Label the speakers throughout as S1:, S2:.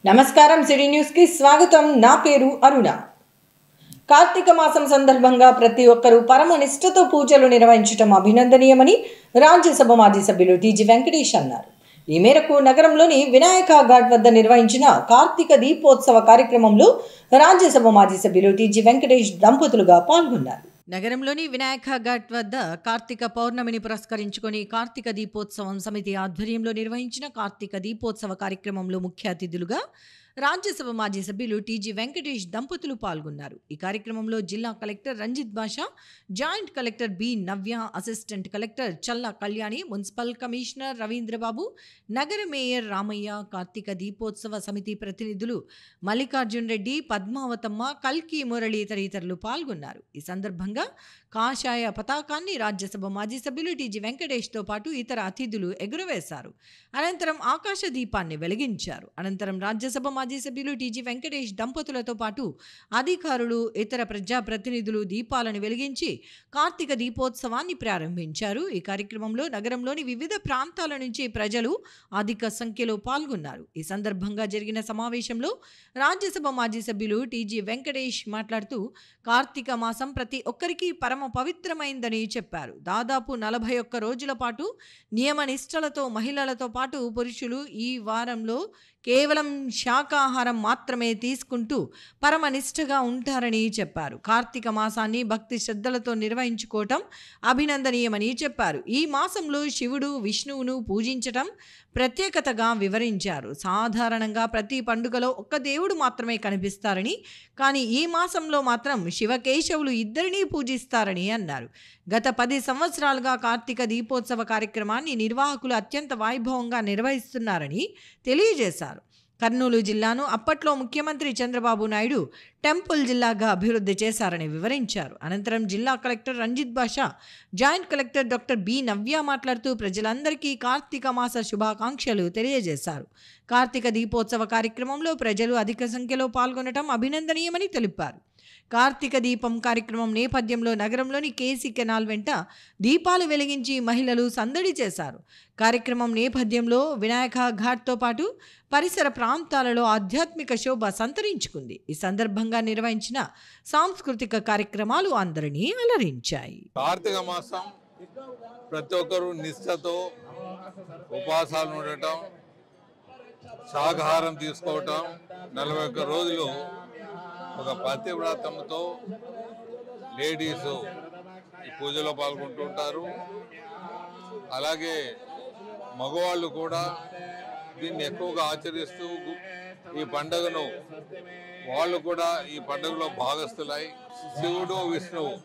S1: నమస్కారం city news కి స్వాగతం. నా పేరు అరుణ. కార్తీక మాసం సందర్భంగా ప్రతి ఒక్కరూ పరమ నిష్ఠతో పూజలు నిర్వహించడం అభినందనీయమని రాజ్యసభ మాజీ సభ్యులు టీజీ వెంకటేష్ అన్నారు. ఈ మేరకు నగరంలోని వినాయక ఘాట్ వద్ద నిర్వహించిన కార్తీక దీపోత్సవ కార్యక్రమంలో రాజ్యసభ మాజీ సభ్యులు టీజీ వెంకటేష్ దంపతులుగా పాల్గొన్నారు. నగరంలోని వినాయక ఘాట్ వద్ద కార్తీక పౌర్ణమిని పురస్కరించుకొని కార్తీక దీపోత్సవం సమితి ఆధ్వర్యంలో నిర్వహించిన కార్తీక దీపోత్సవ కార్యక్రమంలో ముఖ్య అతిథులుగా రాజ్యసభ మాజీ సభ్యులు టీజీ వెంకటేష్ దంపతులు పాల్గొన్నారు. ఈ కార్యక్రమంలో జిల్లా కలెక్టర్ రంజిత్ బాషా, జాయింట్ కలెక్టర్ బి నవ్య, అసిస్టెంట్ కలెక్టర్ చల్లా కళ్యాణి, మున్సిపల్ కమిషనర్ రవీంద్రబాబు, నగర మేయర్ రామయ్య, కార్తీక దీపోత్సవ సమితి ప్రతినిధులు మల్లికార్జున్ రెడ్డి, పద్మావతమ్మ, కల్కి మురళి తదితరులు పాల్గొన్నారు. ఈ సందర్భంగా కాషాయ పతాకాన్ని రాజ్యసభ మాజీ సభ్యులు టీజీ వెంకటేష్తో పాటు ఇతర అతిథులు ఎగురవేశారు. అనంతరం ఆకాశ దీపాన్ని వెలిగించారు. అనంతరం రాజ్యసభ మాజీ సభ్యులు టీజీ వెంకటేష్ దంపతులతో పాటు అధికారులు, ఇతర ప్రజాప్రతినిధులు దీపాలను వెలిగించి కార్తీక దీపోత్సవాన్ని ప్రారంభించారు. ఈ కార్యక్రమంలో నగరంలోని వివిధ ప్రాంతాల నుంచి ప్రజలు అధిక సంఖ్యలో పాల్గొన్నారు. ఈ సందర్భంగా జరిగిన సమావేశంలో రాజ్యసభ మాజీ సభ్యులు టీజీ వెంకటేష్ మాట్లాడుతూ కార్తీక మాసం ప్రతి ఒక్కరికి పరమ పవిత్రమైందని చెప్పారు. దాదాపు 41 రోజుల పాటు నియమ నిష్టలతో మహిళలతో పాటు పురుషులు ఈ వారంలో కేవలం శాకాహారం మాత్రమే తీసుకుంటూ పరమ నిష్ఠగా ఉంటారని చెప్పారు. కార్తీక మాసాన్ని భక్తి శ్రద్ధలతో నిర్వహించుకోవటం అభినందనీయమని చెప్పారు. ఈ మాసంలో శివుడు, విష్ణువును పూజించటం ప్రత్యేకతగా వివరించారు. సాధారణంగా ప్రతి పండుగలో ఒక్క దేవుడు మాత్రమే కనిపిస్తారని, కానీ ఈ మాసంలో మాత్రం శివకేశవులు ఇద్దరినీ పూజిస్తారని అన్నారు. గత 10 సంవత్సరాలుగా కార్తీక దీపోత్సవ కార్యక్రమాన్ని నిర్వాహకులు అత్యంత వైభవంగా నిర్వహిస్తున్నారని తెలియజేశారు. కర్నూలు జిల్లాను అప్పట్లో ముఖ్యమంత్రి చంద్రబాబు నాయుడు టెంపుల్ జిల్లాగా అభివృద్ధి చేశారని వివరించారు. అనంతరం జిల్లా కలెక్టర్ రంజిత్ బాషా, జాయింట్ కలెక్టర్ డాక్టర్ బి నవ్య మాట్లాడుతూ ప్రజలందరికీ కార్తీక మాస శుభాకాంక్షలు తెలియజేశారు. కార్తీక దీపోత్సవ కార్యక్రమంలో ప్రజలు అధిక సంఖ్యలో పాల్గొనడం అభినందనీయమని తెలిపారు. కార్తీక దీపం కార్యక్రమం నేపథ్యంలో నగరంలోని కేసీ కెనాల్ వెంట దీపాలు వెలిగించి మహిళలు సందడి చేశారు. కార్యక్రమం నేపథ్యంలో వినాయక ఘాట్తో పాటు పరిసర ప్రాంతాలలో ఆధ్యాత్మిక శోభ సంతరించుకుంది. ఈ సందర్భంగా నిర్వహించిన సాంస్కృతిక కార్యక్రమాలు అందరినీ అలరించాయి.
S2: కార్తీక మాసం ప్రతి ఒక్కరూ నిష్ఠతో ఉపవాసాలు ఉండటం, శాకాహారం తీసుకోవటం, 41 రోజులు ఒక పతివ్రతంతో లేడీస్ ఈ పూజలో పాల్గొంటుంటారు. అలాగే మగవాళ్ళు కూడా దీన్ని ఎక్కువగా ఆచరిస్తూ ఈ పండుగను వాళ్ళు కూడా ఈ పండుగలో భాగస్థులై శివుడు, విష్ణువు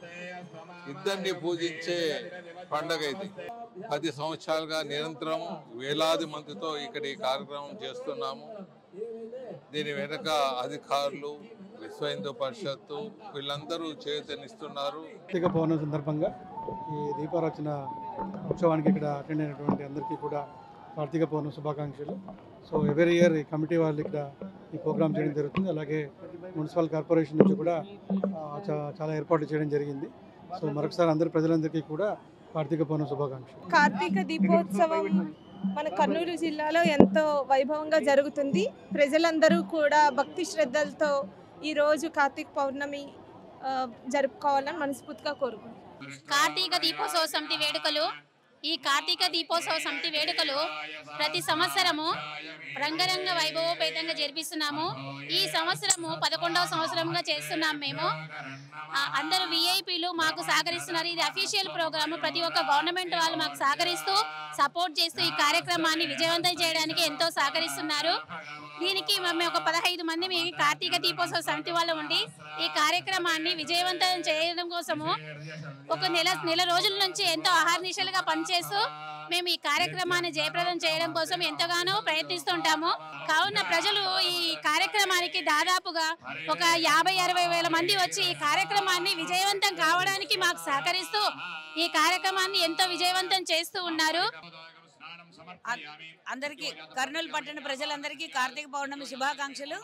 S2: ఇద్దరిని పూజించే పండుగ ఇది. 10 సంవత్సరాలుగా నిరంతరం వేలాది మందితో ఇక్కడ ఈ కార్యక్రమం చేస్తున్నాము. దీని వెనుక అధికారులు, విశ్వ హిందూ పరిషత్తు వీళ్ళందరూ చేతనిస్తున్నారు.
S3: కార్తీక పౌర్ణమి సందర్భంగా ఈ దీపారాధన ఉత్సవానికి ఇక్కడ అటెండ్ అయినటువంటి అందరికీ కూడా కార్తీక పౌర్ణమి శుభాకాంక్షలు. సో ఎవరీ ఇయర్ ఈ కమిటీ వాళ్ళు ఇక్కడ ఈ ప్రోగ్రామ్ చేయడం జరుగుతుంది. అలాగే మున్సిపల్ కార్పొరేషన్ నుంచి కూడా చాలా ఏర్పాట్లు చేయడం జరిగింది. సో మరొకసారి అందరి ప్రజలందరికీ కూడా కార్తీక పౌర్ణమి శుభాకాంక్షలు.
S4: కార్తీక దీపోత్సవం మన కర్నూలు జిల్లాలో ఎంతో వైభవంగా జరుగుతుంది. ప్రజలందరూ కూడా భక్తి శ్రద్ధలతో ఈరోజు కార్తీక పౌర్ణమి జరుపుకోవాలని మనస్ఫూర్తిగా కోరుకుంటున్నాం.
S5: కార్తీక దీపోత్సవ సమితి వేడుకలు ఈ కార్తీక దీపోత్సవ సమితి వేడుకలు ప్రతి సంవత్సరము రంగరంగ వైభవోపేతంగా జరిపిస్తున్నాము. ఈ సంవత్సరము 11వ సంవత్సరంగా చేస్తున్నాం. మేము అందరూ విఐపీలు మాకు సహకరిస్తున్నారు. ఇది అఫీషియల్ ప్రోగ్రాము. ప్రతి ఒక్క గవర్నమెంట్ వాళ్ళు మాకు సహకరిస్తూ సపోర్ట్ చేస్తూ ఈ కార్యక్రమాన్ని విజయవంతం చేయడానికి ఎంతో సహకరిస్తున్నారు. దీనికి మేము ఒక 15 మంది కార్తీక దీపోత్సవ సమితి వాళ్ళు ఉండి ఈ కార్యక్రమాన్ని విజయవంతం చేయడం కోసము ఒక నెల రోజుల నుంచి ఎంతో ఆహార్నిశలుగా పనిచేస్తూ మేము ఈ కార్యక్రమాన్ని జయప్రదం చేయడం కోసం ఎంతగానో ప్రయత్నిస్తుంటాము. కావున ప్రజలు ఈ కార్యక్రమానికి దాదాపుగా ఒక 50-60 వేల మంది వచ్చి ఈ కార్యక్రమాన్ని విజయవంతం కావడానికి మాకు సహకరిస్తూ ఈ కార్యక్రమాన్ని ఎంతో విజయవంతం చేస్తూ ఉన్నారు.
S6: అందరికీ కర్నూలు పట్టణ ప్రజలందరికీ కార్తీక పౌర్ణమి శుభాకాంక్షలు.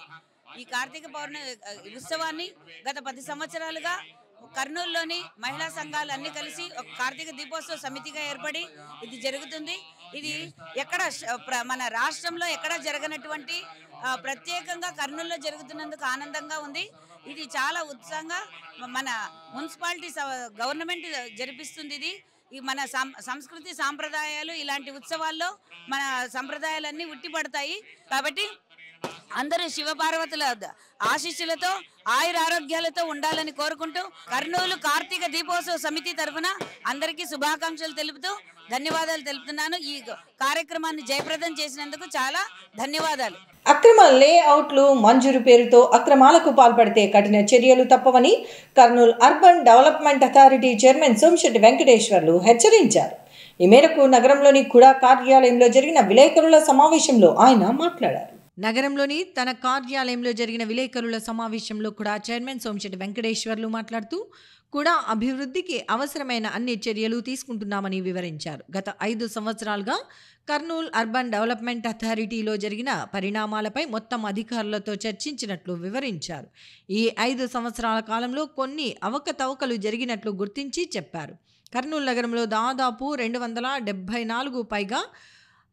S6: ఈ కార్తీక పౌర్ణమి ఉత్సవాన్ని గత 10 సంవత్సరాలుగా కర్నూలులోని మహిళా సంఘాలు అన్ని కలిసి ఒక కార్తీక దీపోత్సవ సమితిగా ఏర్పడి ఇది జరుగుతుంది. ఇది ఎక్కడ మన రాష్ట్రంలో ఎక్కడ జరగనటువంటి ప్రత్యేకంగా కర్నూలులో జరుగుతున్నందుకు ఆనందంగా ఉంది. ఇది చాలా ఉత్సాహంగా మన మున్సిపాలిటీ గవర్నమెంట్ జరిపిస్తుంది. ఇది మన సంస్కృతి సాంప్రదాయాలు ఇలాంటి ఉత్సవాల్లో మన సంప్రదాయాలన్నీ ఉట్టిపడతాయి. కాబట్టి అందరూ శివపార్వతుల ఆశీస్సులతో ఆయురారోగ్యాలతో ఉండాలని కోరుకుంటూ కర్నూలు కార్తీక దీపోత్సవ సమితి తరఫున అందరికీ శుభాకాంక్షలు తెలుపుతూ ధన్యవాదాలు తెలుపుతున్నాను. ఈ కార్యక్రమాన్ని జయప్రదం చేసినందుకు చాలా ధన్యవాదాలు.
S1: అక్రమ లేఅవుట్లు మంజూరు పేరుతో అక్రమాలకు పాల్పడితే కఠిన చర్యలు తప్పవని Kurnool urban development authority chairman Somisetti Venkateswarlu హెచ్చరించారు. ఈ మేరకు నగరంలోని కుడా కార్యాలయంలో జరిగిన విలేకరుల సమావేశంలో ఆయన మాట్లాడారు. నగరంలోని తన కార్యాలయంలో జరిగిన విలేకరుల సమావేశంలో కూడా చైర్మన్ సోమిశెట్టి వెంకటేశ్వర్లు మాట్లాడుతూ కూడా అభివృద్ధికి అవసరమైన అన్ని చర్యలు తీసుకుంటున్నామని వివరించారు. గత 5 సంవత్సరాలుగా కర్నూలు అర్బన్ డెవలప్మెంట్ అథారిటీలో జరిగిన పరిణామాలపై మొత్తం అధికారులతో చర్చించినట్లు వివరించారు. ఈ 5 సంవత్సరాల కాలంలో కొన్ని అవకతవకలు జరిగినట్లు గుర్తించి చెప్పారు. కర్నూలు నగరంలో దాదాపు 274 పైగా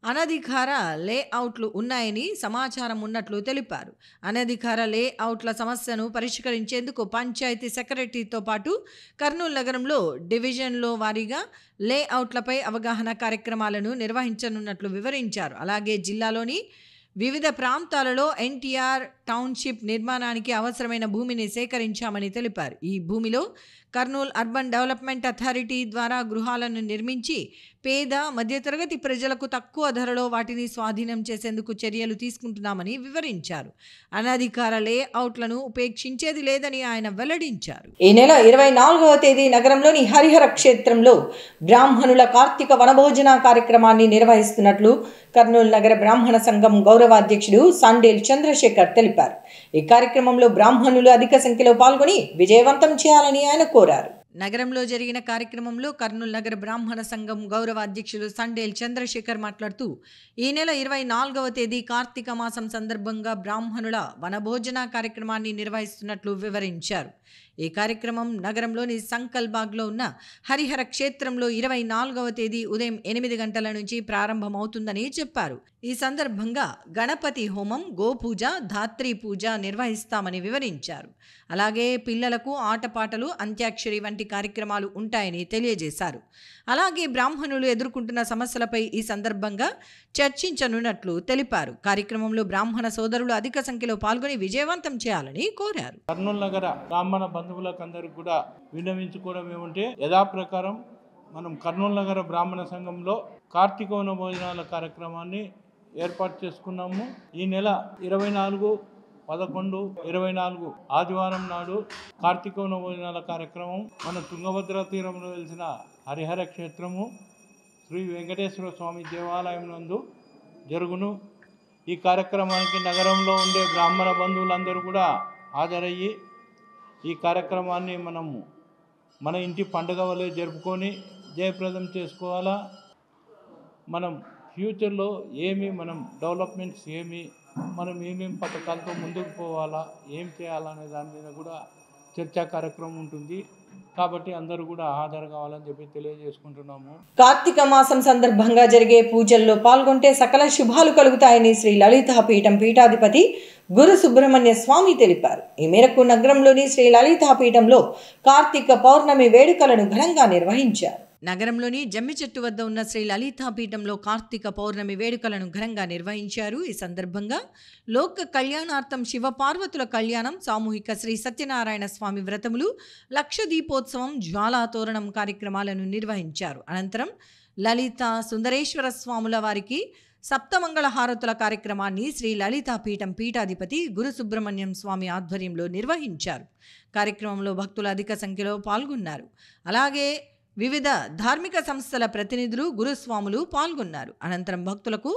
S1: అనధికార లేఅవుట్లు ఉన్నాయని సమాచారం ఉన్నట్లు తెలిపారు. అనధికార లేఅవుట్ల సమస్యను పరిష్కరించేందుకు పంచాయతీ సెక్రటరీతో పాటు కర్నూలు నగరంలో డివిజన్లో వారీగా లేఅవుట్లపై అవగాహన కార్యక్రమాలను నిర్వహించనున్నట్లు వివరించారు. అలాగే జిల్లాలోని వివిధ ప్రాంతాలలో ఎన్టీఆర్ టౌన్షిప్ నిర్మాణానికి అవసరమైన భూమిని సేకరించామని తెలిపారు. ఈ భూమిలో కర్నూలు అర్బన్ డెవలప్మెంట్ అథారిటీ ద్వారా గృహాలను నిర్మించి పేద మధ్యతరగతి ప్రజలకు తక్కువ ధరలో వాటిని స్వాధీనం చేసేందుకు చర్యలు తీసుకుంటున్నామని వివరించారు. అనధికార లేఅవుట్లను ఉపేక్షించేది లేదని ఆయన వెల్లడించారు. ఈ నెల 24వ తేదీ నగరంలోని హరిహర క్షేత్రంలో బ్రాహ్మణుల కార్తీక వనభోజన కార్యక్రమాన్ని నిర్వహిస్తున్నట్లు కర్నూలు నగర బ్రాహ్మణ సంఘం గౌరవాధ్యక్షుడు సండేల్ చంద్రశేఖర్ తెలిపారు. ఈ కార్యక్రమంలో బ్రాహ్మణులు అధిక సంఖ్యలో పాల్గొని విజయవంతం చేయాలని ఆయన కోరారు. నగరంలో జరిగిన కార్యక్రమంలో కర్నూలు నగర బ్రాహ్మణ సంఘం గౌరవ అధ్యక్షులు సండేల్ చంద్రశేఖర్ మాట్లాడుతూ ఈ నెల 24వ తేదీ కార్తీక మాసం సందర్భంగా బ్రాహ్మణుల వనభోజన కార్యక్రమాన్ని నిర్వహిస్తున్నట్లు వివరించారు. ఈ కార్యక్రమం నగరంలోని సంకల్బాగ్లో ఉన్న హరిహర క్షేత్రంలో 24వ తేదీ ఉదయం 8 గంటల నుంచి ప్రారంభమవుతుందని చెప్పారు. ఈ సందర్భంగా గణపతి హోమం, గోపూజ, ధాత్రి పూజ నిర్వహిస్తామని వివరించారు. అలాగే పిల్లలకు ఆటపాటలు, అంత్యాక్షరి వంటి కార్యక్రమాలు ఉంటాయని తెలియజేశారు. అలాగే బ్రాహ్మణులు ఎదుర్కొంటున్న సమస్యలపై ఈ సందర్భంగా చర్చించనున్నట్లు తెలిపారు. కార్యక్రమంలో బ్రాహ్మణ సోదరులు అధిక సంఖ్యలో పాల్గొని విజయవంతం చేయాలని కోరారు.
S7: కర్నూలు నగర బ్రాహ్మణ బంధువులకు అందరికీ కూడా విన్నవించుకోవడం ఏమంటే యథాప్రకారం మనం కర్నూలు నగర బ్రాహ్మణ సంఘంలో కార్తీక వన భోజనాల కార్యక్రమాన్ని ఏర్పాటు చేసుకున్నాము. ఈ నెల 24, 11, 24 ఆదివారం నాడు కార్తీక వన భోజనాల కార్యక్రమం మన తుంగభద్ర తీరంలో వెలిసిన హరిహర క్షేత్రము శ్రీ వెంకటేశ్వర స్వామి దేవాలయం నందు జరుగును. ఈ కార్యక్రమానికి నగరంలో ఉండే బ్రాహ్మణ బంధువులందరూ కూడా హాజరయ్యి ఈ కార్యక్రమాన్ని మనము మన ఇంటి పండుగ వలె జరుపుకొని జయప్రదం చేసుకోవాలా. మనం ఫ్యూచర్లో మనం డెవలప్మెంట్స్ మనం ఏమేమి పథకాలతో ముందుకు పోవాలా, ఏం చేయాలనే దాని మీద కూడా చర్చా కార్యక్రమం ఉంటుంది. కాబట్టి అందరూ కూడా హాజరు కావాలని చెప్పి తెలియజేసుకుంటున్నాము.
S1: కార్తీక మాసం సందర్భంగా జరిగే పూజల్లో పాల్గొంటే సకల శుభాలు కలుగుతాయని శ్రీ లలితా పీఠం పీఠాధిపతి గురు సుబ్రహ్మణ్య స్వామి తెలిపారు. ఈ మేరకు నగరంలోని శ్రీ లలితా పీఠంలో కార్తీక పౌర్ణమి వేడుకలను ఘనంగా నిర్వహించారు. నగరంలోని జమ్మి చెట్టు వద్ద ఉన్న శ్రీ లలితా పీఠంలో కార్తీక పౌర్ణమి వేడుకలను ఘనంగా నిర్వహించారు. ఈ సందర్భంగా లోక కళ్యాణార్థం శివపార్వతుల కళ్యాణం, సామూహిక శ్రీ సత్యనారాయణ స్వామి వ్రతములు, లక్ష దీపోత్సవం, జ్వాలా తోరణం కార్యక్రమాలను నిర్వహించారు. అనంతరం లలిత సుందరేశ్వర స్వాముల వారికి సప్తమంగళ హారతుల కార్యక్రమాన్ని శ్రీ లలితా పీఠం పీఠాధిపతి గురు సుబ్రహ్మణ్యం స్వామి ఆధ్వర్యంలో నిర్వహించారు. కార్యక్రమంలో భక్తులు అధిక సంఖ్యలో పాల్గొన్నారు. అలాగే వివిధ ధార్మిక సంస్థల ప్రతినిధులు, గురుస్వాములు పాల్గొన్నారు. అనంతరం భక్తులకు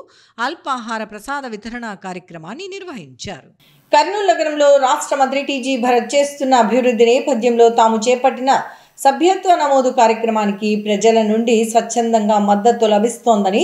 S1: అల్పాహార ప్రసాద వితరణ కార్యక్రమాన్ని నిర్వహించారు. కర్నూలు నగరంలో రాష్ట్ర మంత్రి టీజీ భరత్ చేస్తున్న అభివృద్ధి నేపథ్యంలో తాము చేపట్టిన సభ్యత్వ నమోదు కార్యక్రమానికి ప్రజల నుండి స్వచ్ఛందంగా మద్దతు లభిస్తోందని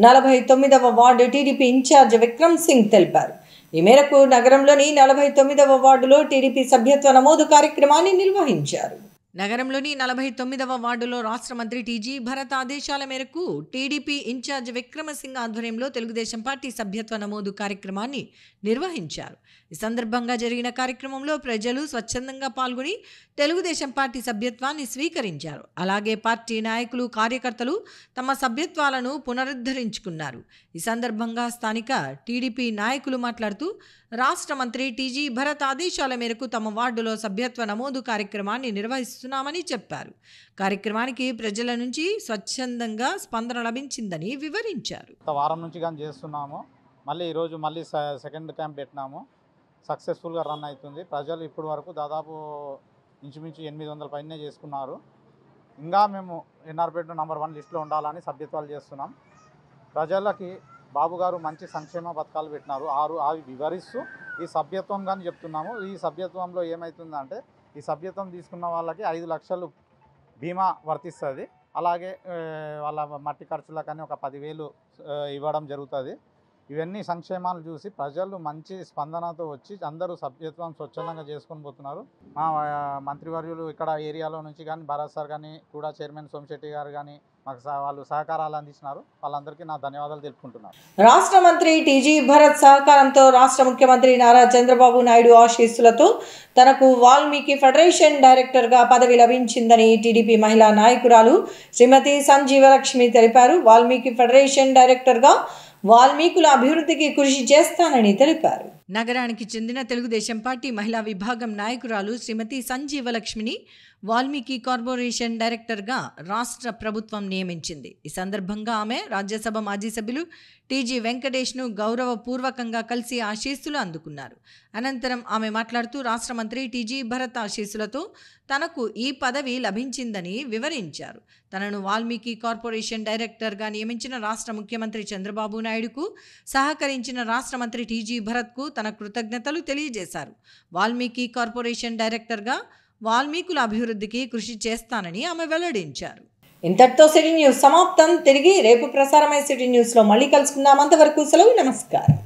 S1: 49వ ward TDP in charge Vikram Singh తెలిపారు. ఈ మేరకు నగరంలోని 49వ వార్డులో టీడీపీ సభ్యత్వ నమోదు కార్యక్రమాన్ని నిర్వహించారు. నగరంలోని 49వ వార్డులో రాష్ట్ర మంత్రి టీజీ భరత్ ఆదేశాల మేరకు టీడీపీ ఇన్ఛార్జ్ విక్రమసింగ్ ఆధ్వర్యంలో తెలుగుదేశం పార్టీ సభ్యత్వ నమోదు కార్యక్రమాన్ని నిర్వహించారు. ఈ సందర్భంగా జరిగిన కార్యక్రమంలో ప్రజలు స్వచ్ఛందంగా పాల్గొని తెలుగుదేశం పార్టీ సభ్యత్వాన్ని స్వీకరించారు. అలాగే పార్టీ నాయకులు, కార్యకర్తలు తమ సభ్యత్వాలను పునరుద్ధరించుకున్నారు. ఈ సందర్భంగా స్థానిక టీడీపీ నాయకులు మాట్లాడుతూ రాష్ట్ర మంత్రి టీజీ భరత్ ఆదేశాల మేరకు తమ వార్డులో సభ్యత్వ నమోదు కార్యక్రమాన్ని నిర్వహిస్తున్నామని చెప్పారు. కార్యక్రమానికి ప్రజల నుంచి స్వచ్ఛందంగా స్పందన లభించిందని వివరించారు.
S8: వారం నుంచి కానీ చేస్తున్నాము. ఈరోజు సెకండ్ క్యాంప్ పెట్టినాము. సక్సెస్ఫుల్గా రన్ అవుతుంది. ప్రజలు ఇప్పటి వరకు దాదాపు ఇంచుమించు 800 పైనే చేసుకున్నారు. ఇంకా మేము ఎన్ఆర్పేట నంబర్ 1 లిస్టులో ఉండాలని సభ్యత్వాలు చేస్తున్నాం. ప్రజలకి బాబు గారు మంచి సంక్షేమ పథకాలు పెట్టినారు. అవి వివరిస్తూ ఈ సభ్యత్వం కానీ చెప్తున్నాము. ఈ సభ్యత్వంలో ఏమవుతుందంటే ఈ సభ్యత్వం తీసుకున్న వాళ్ళకి 5 లక్షలు బీమా వర్తిస్తుంది. అలాగే వాళ్ళ మట్టి ఖర్చులకు కానీ ఒక 10,000 ఇవ్వడం జరుగుతుంది. ఇవన్నీ సంక్షేమాలు చూసి ప్రజలు మంచి స్పందనతో వచ్చి అందరూ సభ్యత్వం స్వచ్ఛందంగా చేసుకొని పోతున్నారు. మా మంత్రివర్యులు ఇక్కడ ఏరియాలో నుంచి కానీ భరత్ సార్ కానీ కూడా చైర్మన్ సోమిశెట్టి గారు కానీ మాకు వాళ్ళు సహకారాలు అందించినారు. వాళ్ళందరికీ నా ధన్యవాదాలు తెలుపుకుంటున్నాను.
S1: రాష్ట్ర మంత్రి టీజీ భరత్ సహకారంతో రాష్ట్ర ముఖ్యమంత్రి నారా చంద్రబాబు నాయుడు ఆశీస్సులతో తనకు వాల్మీకి ఫెడరేషన్ డైరెక్టర్గా పదవి లభించిందని టీడీపీ మహిళా నాయకురాలు శ్రీమతి సంజీవలక్ష్మి తెలిపారు. వాల్మీకి ఫెడరేషన్ డైరెక్టర్గా వాల్మీకుల అభివృద్ధికి కృషి చేస్తానని తెలిపారు. నగరానికి చెందిన తెలుగుదేశం పార్టీ మహిళా విభాగం నాయకురాలు శ్రీమతి సంజీవలక్ష్మిని వాల్మీకి కార్పొరేషన్ డైరెక్టర్గా రాష్ట్ర ప్రభుత్వం నియమించింది. ఈ సందర్భంగా ఆమె రాజ్యసభ మాజీ సభ్యులు టీజీ వెంకటేష్ను గౌరవపూర్వకంగా కలిసి ఆశీస్సులు అందుకున్నారు. అనంతరం ఆమె మాట్లాడుతూ రాష్ట్ర మంత్రి టీజీ భరత్ ఆశీస్సులతో తనకు ఈ పదవి లభించిందని వివరించారు. తనను వాల్మీకి కార్పొరేషన్ డైరెక్టర్గా నియమించిన రాష్ట్ర ముఖ్యమంత్రి చంద్రబాబు నాయుడుకు, సహకరించిన రాష్ట్ర మంత్రి టీజీ భరత్కు తన కృతజ్ఞతలు తెలియజేశారు. వాల్మీకి కార్పొరేషన్ డైరెక్టర్గా వాల్మీకుల అభివృద్ధికి కృషి చేస్తానని ఆమె వెల్లడించారు. ఇంతటితో సిటీ న్యూస్ సమాప్తం. తిరిగి రేపు ప్రసారమై సిటీ న్యూస్లో మళ్ళీ కలుసుకుందాం. అంతవరకు సెలవు. నమస్కారం.